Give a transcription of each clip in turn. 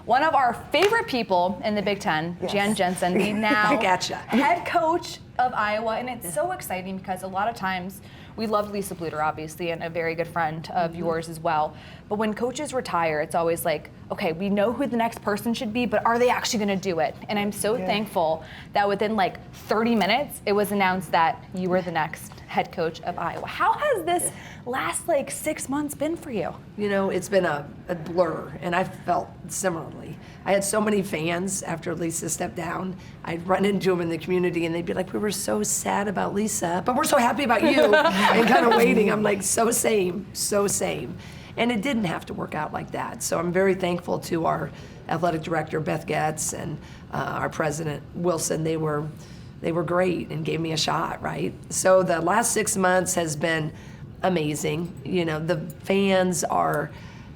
one of our favorite people in the Big Ten, Jan Jensen, the now head coach of Iowa. And it's so exciting because a lot of times we love Lisa Bluter, obviously, and a very good friend of yours as well. But when coaches retire, it's always like, okay, we know who the next person should be, but are they actually going to do it? And I'm so thankful that within like 30 minutes, it was announced that you were the next head coach of Iowa. How has this last like 6 months been for you? You know, it's been a blur, and I felt similarly. I had so many fans after Lisa stepped down. I'd run into them in the community, and they'd be like, we were so sad about Lisa, but we're so happy about you, and kind of waiting. I'm like, so same. And it didn't have to work out like that. So I'm very thankful to our athletic director, Beth Getz, and our president, Wilson. They were great and gave me a shot, right? So the last 6 months has been amazing. You know, the fans are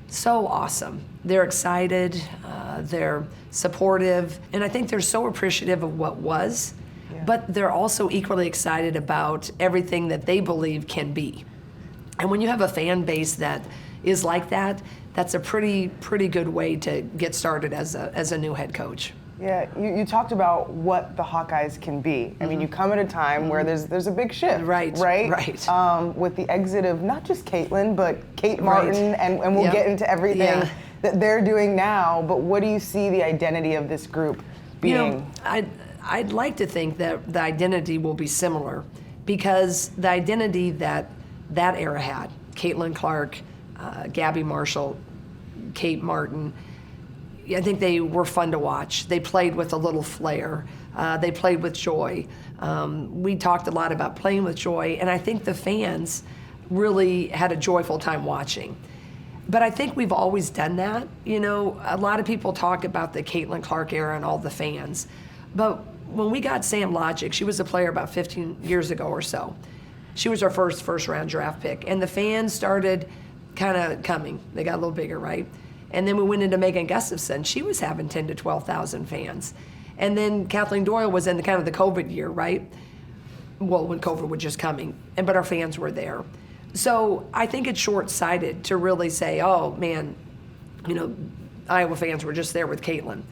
so awesome. They're excited, they're supportive, and I think they're so appreciative of what was, but they're also equally excited about everything that they believe can be. And when you have a fan base that is like that, that's a pretty good way to get started as a new head coach. Yeah, you talked about what the Hawkeyes can be. I mean, you come at a time where there's a big shift, right? With the exit of not just Caitlin, but Kate Martin, and we'll get into everything that they're doing now. But what do you see the identity of this group being? You know, I'd like to think that the identity will be similar, because the identity that era had, Caitlin Clark, Gabby Marshall, Kate Martin, I think they were fun to watch. They played with a little flair. They played with joy. We talked a lot about playing with joy, and I think the fans really had a joyful time watching. But I think we've always done that. You know, a lot of people talk about the Caitlin Clark era and all the fans. But when we got Sam Logic, she was a player about 15 years ago or so. She was our first round draft pick, and the fans started kind of coming. They got a little bigger, right? And then we went into Megan Gustafson. She was having 10 to 12,000 fans. And then Kathleen Doyle was in the kind of the COVID year, right? Well, when COVID was just coming, but our fans were there. So I think it's short-sighted to really say, oh man, you know, Iowa fans were just there with Caitlin.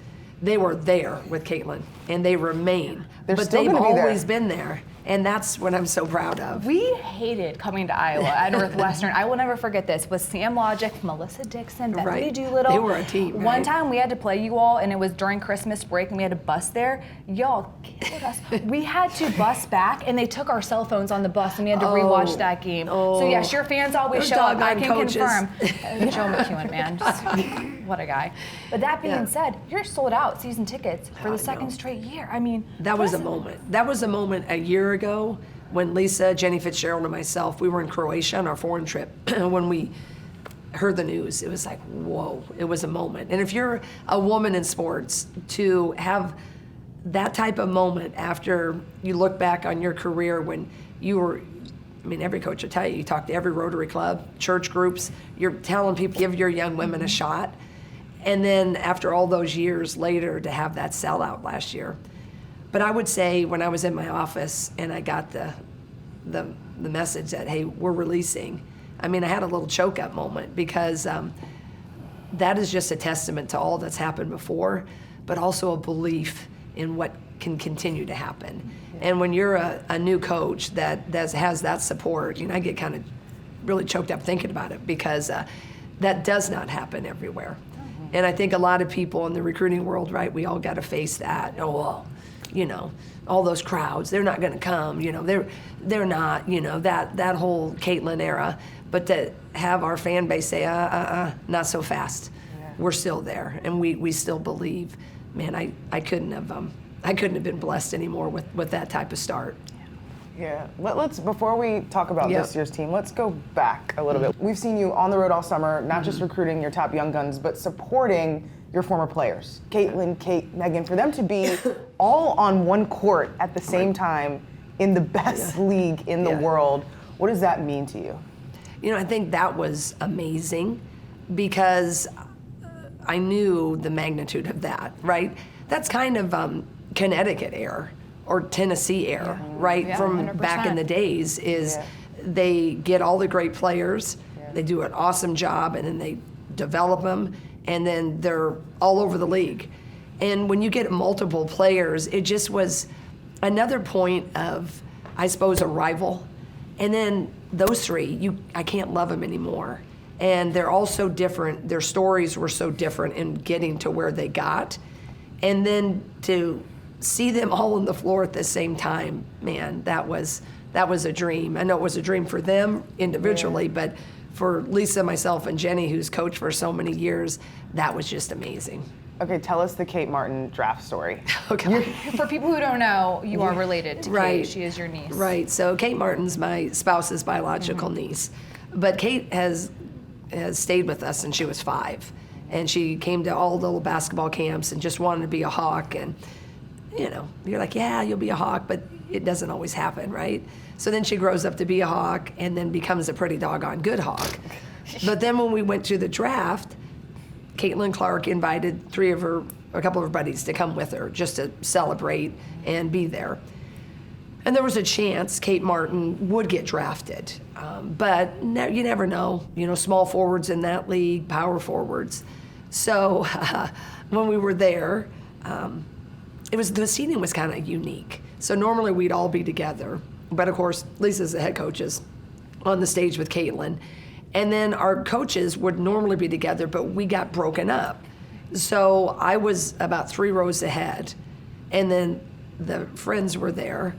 They were there with Caitlin, and they remain. But they've always been there. And that's what I'm so proud of. We hated coming to Iowa at Northwestern. I will never forget this. With Sam Logic, Melissa Dixon, Bethany Doolittle. They were a team, right? One time we had to play you all, and it was during Christmas break, and we had a bus there. Y'all killed us. We had to bus back, and they took our cell phones on the bus, and we had to rewatch that game. So yes, your fans always show up. I can confirm. Joe McEwen, man, just, what a guy. But that being said, you're sold out season tickets for the second straight year. I mean, that was a moment. That was a moment a year ago when Lisa, Jenny Fitzgerald, and myself, we were in Croatia on our foreign trip. When we heard the news, it was like, whoa, it was a moment. And if you're a woman in sports, to have that type of moment after you look back on your career when you were, I mean, every coach will tell you, you talk to every Rotary Club, church groups, you're telling people, give your young women a shot. And then after all those years later, to have that sellout last year. But I would say when I was in my office and I got the message that, hey, we're releasing, I mean, I had a little choke up moment, because that is just a testament to all that's happened before, but also a belief in what can continue to happen. And when you're a new coach that has that support, you know, I get kind of really choked up thinking about it, because that does not happen everywhere. And I think a lot of people in the recruiting world, right, we all got to face that. Oh, well, you know, all those crowds, they're not going to come, you know, they're not, you know, that whole Caitlin era. But to have our fan base say, not so fast. Yeah. We're still there, and we still believe. Man, I couldn't have been blessed anymore with that type of start. Yeah, let's before we talk about this year's team, let's go back a little bit. We've seen you on the road all summer, not just recruiting your top young guns, but supporting your former players, Caitlin, Kate, Megan, for them to be all on one court at the same time in the best league in the world. What does that mean to you? You know, I think that was amazing, because I knew the magnitude of that, right? That's kind of Connecticut air or Tennessee air, right? Yeah, from 100%. Back in the days is they get all the great players, they do an awesome job, and then they develop them, and then they're all over the league. And when you get multiple players, it just was another point of, I suppose, a rival. And then those three, I can't love them anymore. And they're all so different. Their stories were so different in getting to where they got. And then to see them all on the floor at the same time, man, that was a dream. I know it was a dream for them individually, but for Lisa, myself, and Jenny, who's coached for so many years, that was just amazing. Okay, tell us the Kate Martin draft story. Okay. For people who don't know, you are related to Right. Kate. She is your niece. Right. So Kate Martin's my spouse's biological niece. But Kate has stayed with us since she was 5. And she came to all the little basketball camps and just wanted to be a Hawk. And, you're like, yeah, you'll be a Hawk, but it doesn't always happen, right? So then she grows up to be a Hawk and then becomes a pretty doggone good Hawk. But then when we went to the draft, Caitlin Clark invited a couple of her buddies to come with her just to celebrate and be there. And there was a chance Kate Martin would get drafted. But you never know. Small forwards in that league, power forwards. So when we were there, the seating was kind of unique. So normally we'd all be together. But of course, Lisa's the head coach is on the stage with Caitlin. And then our coaches would normally be together, but we got broken up. So I was about 3 rows ahead. And then the friends were there.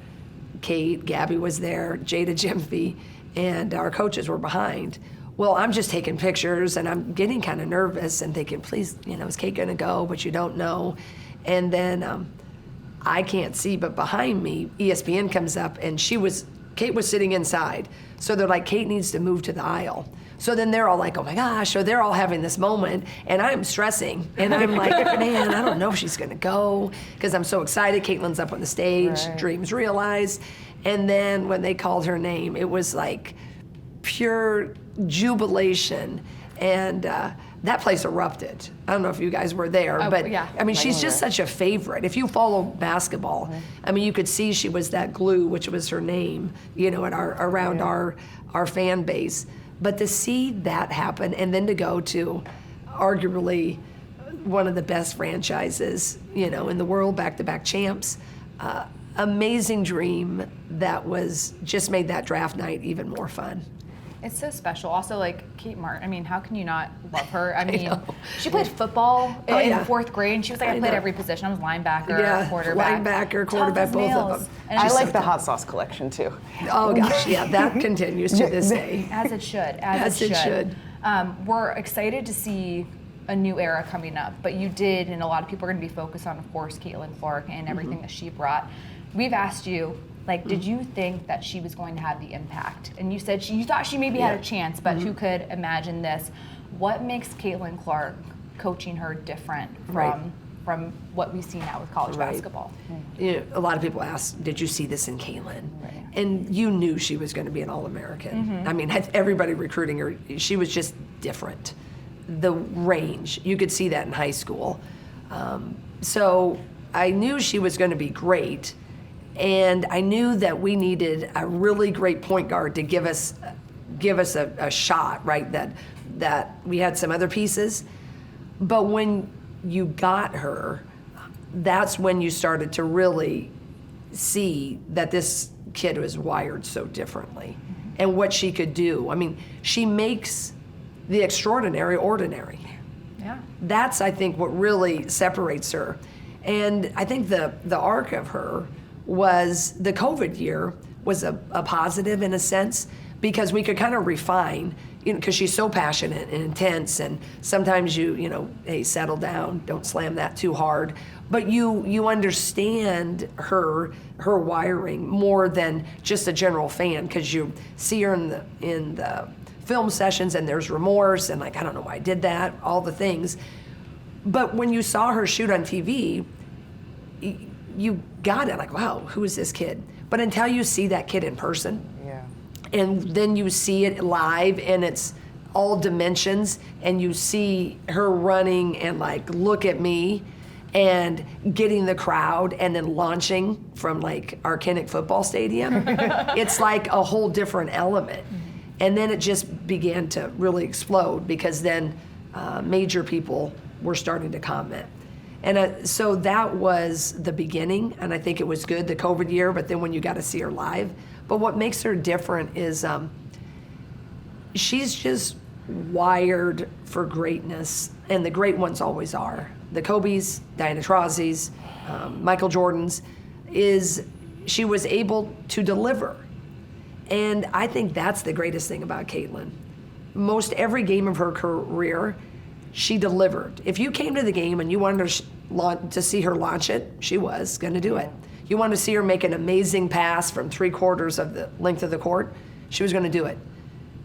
Kate, Gabby was there, Jada Jemfe, and our coaches were behind. Well, I'm just taking pictures, and I'm getting kind of nervous and thinking, please, is Kate going to go? But you don't know. And then I can't see, but behind me, ESPN comes up, and Kate was sitting inside. So they're like, Kate needs to move to the aisle. So then they're all like, oh my gosh, so they're all having this moment, and I'm stressing. And I'm like, man, I don't know if she's gonna go, because I'm so excited. Caitlin's up on the stage, right. Dreams realized. And then when they called her name, it was like pure jubilation. And that place erupted. I don't know if you guys were there, but yeah. I mean, she's just such a favorite. If you follow basketball, I mean, you could see she was that glue, which was her name, around our fan base. But to see that happen, and then to go to arguably one of the best franchises, in the world, back-to-back champs, amazing dream that was just made that draft night even more fun. It's so special. Also, like Kate Martin, I mean, how can you not love her? I mean, she played football in 4th grade, and she was like, I played every position. I was linebacker, quarterback. Linebacker, quarterback, both of them. And I like the hot sauce collection, too. Oh, gosh, yeah, that continues to this day. As it should, as it should. We're excited to see a new era coming up, but you did, and a lot of people are going to be focused on, of course, Caitlin Clark and everything that she brought. We've asked you, did you think that she was going to have the impact? And you said you thought she maybe had a chance, but who could imagine this? What makes Caitlin Clark coaching her different from what we see now with college basketball? A lot of people ask, did you see this in Caitlin? Right. And you knew she was going to be an All-American. I mean, everybody recruiting her, she was just different. The range, you could see that in high school. So I knew she was going to be great. And I knew that we needed a really great point guard to give us a shot, right? That we had some other pieces. But when you got her, that's when you started to really see that this kid was wired so differently and what she could do. I mean, she makes the extraordinary ordinary. Yeah. That's, I think, what really separates her. And I think the arc of her was the COVID year was a positive in a sense, because we could kind of refine, because she's so passionate and intense, and sometimes hey, settle down, don't slam that too hard. But you understand her wiring more than just a general fan, because you see her in the film sessions and there's remorse and I don't know why I did that, all the things. But when you saw her shoot on TV, you got it, wow, who is this kid? But until you see that kid in person, and then you see it live and it's all dimensions, and you see her running and look at me and getting the crowd and then launching from our Kinnick football stadium, it's a whole different element. And then it just began to really explode, because then major people were starting to comment. And so that was the beginning, and I think it was good, the COVID year, but then when you got to see her live. But what makes her different is she's just wired for greatness, and the great ones always are. The Kobe's, Diana Taurasi's, Michael Jordan's, she was able to deliver. And I think that's the greatest thing about Caitlin. Most every game of her career, she delivered. If you came to the game and you wanted to see her launch it, she was going to do it. You wanted to see her make an amazing pass from 3/4 of the length of the court, she was going to do it.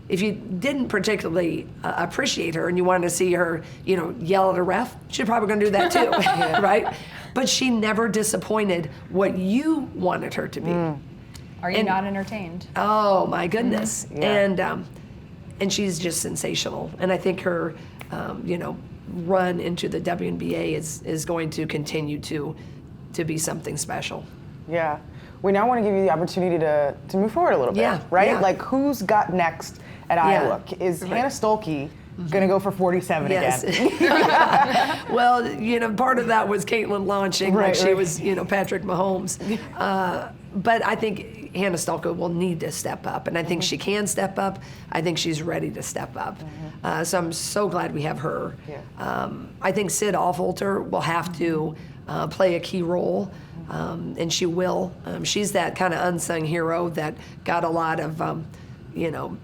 If you didn't particularly appreciate her and you wanted to see her, yell at a ref, she's probably going to do that too, right? But she never disappointed what you wanted her to be. Are you not entertained? Oh my goodness! And she's just sensational. And I think her, run into the WNBA is going to continue to be something special. Yeah. We now want to give you the opportunity to move forward a little bit, right? Yeah. Like, who's got next at Iowa? Is Hannah Stuelke going to go for 47 again? Well, part of that was Caitlin launching, she was, Patrick Mahomes. But I think Hannah Stuelke will need to step up, and I think she can step up. I think she's ready to step up. So I'm so glad we have her. I think Sid Offalter will have to play a key role, and she will. She's that kind of unsung hero that got a lot of,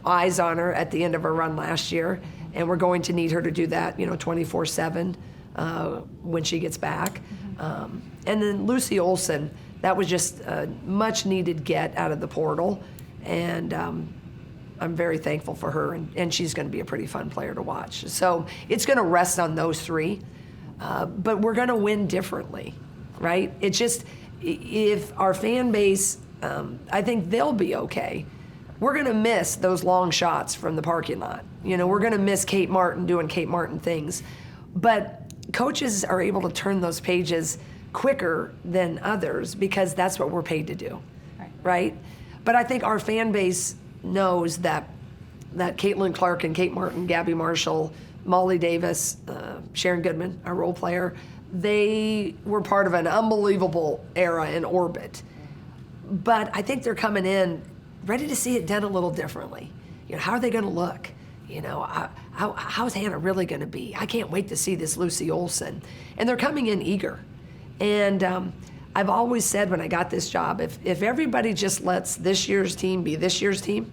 eyes on her at the end of her run last year, and we're going to need her to do that, 24/7 when she gets back. And then Lucy Olson. That was just a much needed get out of the portal, and I'm very thankful for her, and she's going to be a pretty fun player to watch. So it's going to rest on those three, but we're going to win differently, right? It's just, if our fan base, I think they'll be okay. We're going to miss those long shots from the parking lot. We're going to miss Kate Martin doing Kate Martin things, but coaches are able to turn those pages quicker than others because that's what we're paid to do, right? But I think our fan base knows that Caitlin Clark and Kate Martin, Gabby Marshall, Molly Davis, Sharon Goodman, our role player, they were part of an unbelievable era in orbit. But I think they're coming in ready to see it done a little differently. How are they going to look? How's Hannah really going to be? I can't wait to see this Lucy Olson. And they're coming in eager. And I've always said when I got this job, if everybody just lets this year's team be this year's team,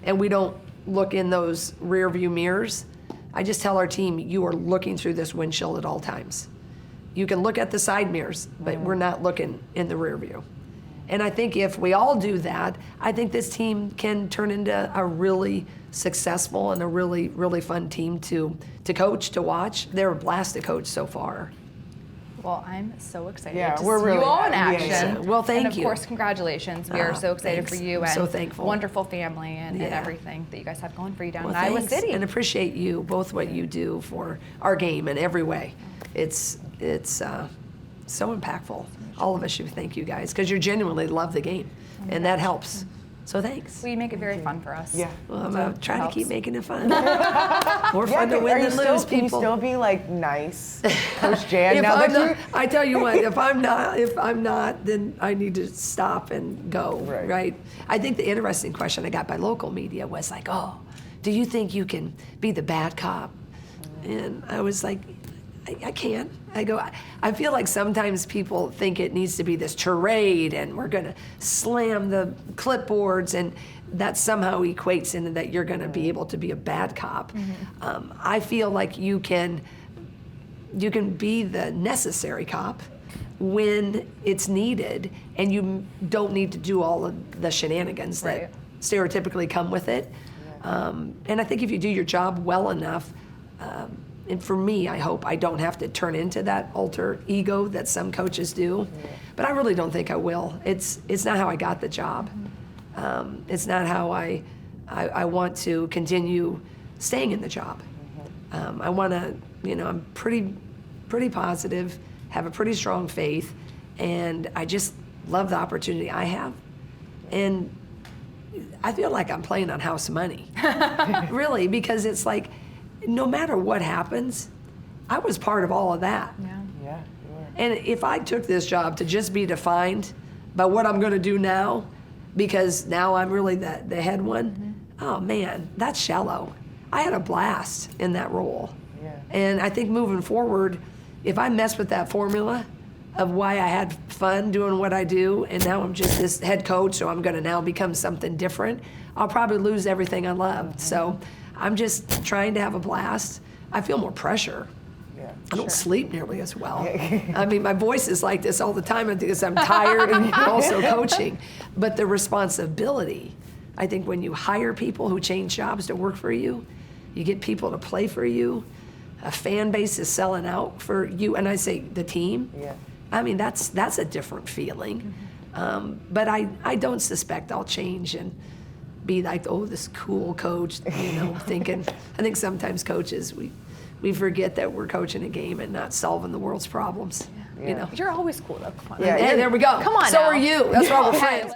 and we don't look in those rear view mirrors, I just tell our team, you are looking through this windshield at all times. You can look at the side mirrors, but we're not looking in the rear view. And I think if we all do that, I think this team can turn into a really successful and a really, really fun team to coach, to watch. They're a blast to coach so far. Well, I'm so excited to we're see really you all in happy. action. Well, thank you. And of you. course, congratulations. We are so excited Thanks. for you and so thankful. wonderful family and everything that you guys have going for you down in Thanks. Iowa City. And appreciate you, both what you do for our game in every way. It's so impactful. All of us should thank you guys because you genuinely love the game, and that helps. So thanks. Well, you make it very fun for us. Yeah. Well, I'm trying to keep making it fun. More fun to win than lose, Can you people. still be nice, Coach Jan? Now that you're I tell you what, if I'm not, then I need to stop and go. Right. I think the interesting question I got by local media was like, "Oh, do you think you can be the bad cop?" And I was like, I can. I go, I feel like sometimes people think it needs to be this charade and we're going to slam the clipboards and that somehow equates into that you're going to be able to be a bad cop. I feel like you can be the necessary cop when it's needed and you don't need to do all of the shenanigans that stereotypically come with it. And I think if you do your job well enough, and for me, I hope I don't have to turn into that alter ego that some coaches do, but I really don't think I will. It's not how I got the job. It's not how I want to continue staying in the job. I want to, I'm pretty positive, have a pretty strong faith, and I just love the opportunity I have. And I feel like I'm playing on house money, really, because it's like, no matter what happens, I was part of all of that. Yeah. Yeah, you were. And if I took this job to just be defined by what I'm going to do now, because now I'm really the head one, oh man, that's shallow. I had a blast in that role. Yeah. And I think moving forward, if I mess with that formula of why I had fun doing what I do, and now I'm just this head coach, so I'm going to now become something different, I'll probably lose everything I loved. So I'm just trying to have a blast. I feel more pressure. Yeah. I don't sleep nearly as well. I mean, my voice is like this all the time because I'm tired and also coaching. But the responsibility, I think when you hire people who change jobs to work for you, you get people to play for you, a fan base is selling out for you, and I say the team. Yeah. I mean, that's a different feeling. But I don't suspect I'll change and be like, oh, this cool coach, thinking. I think sometimes coaches, we forget that we're coaching a game and not solving the world's problems. Yeah. You're always cool though. Come on. Yeah, Hey, there we go. Come on So now. are you. That's why we're friends.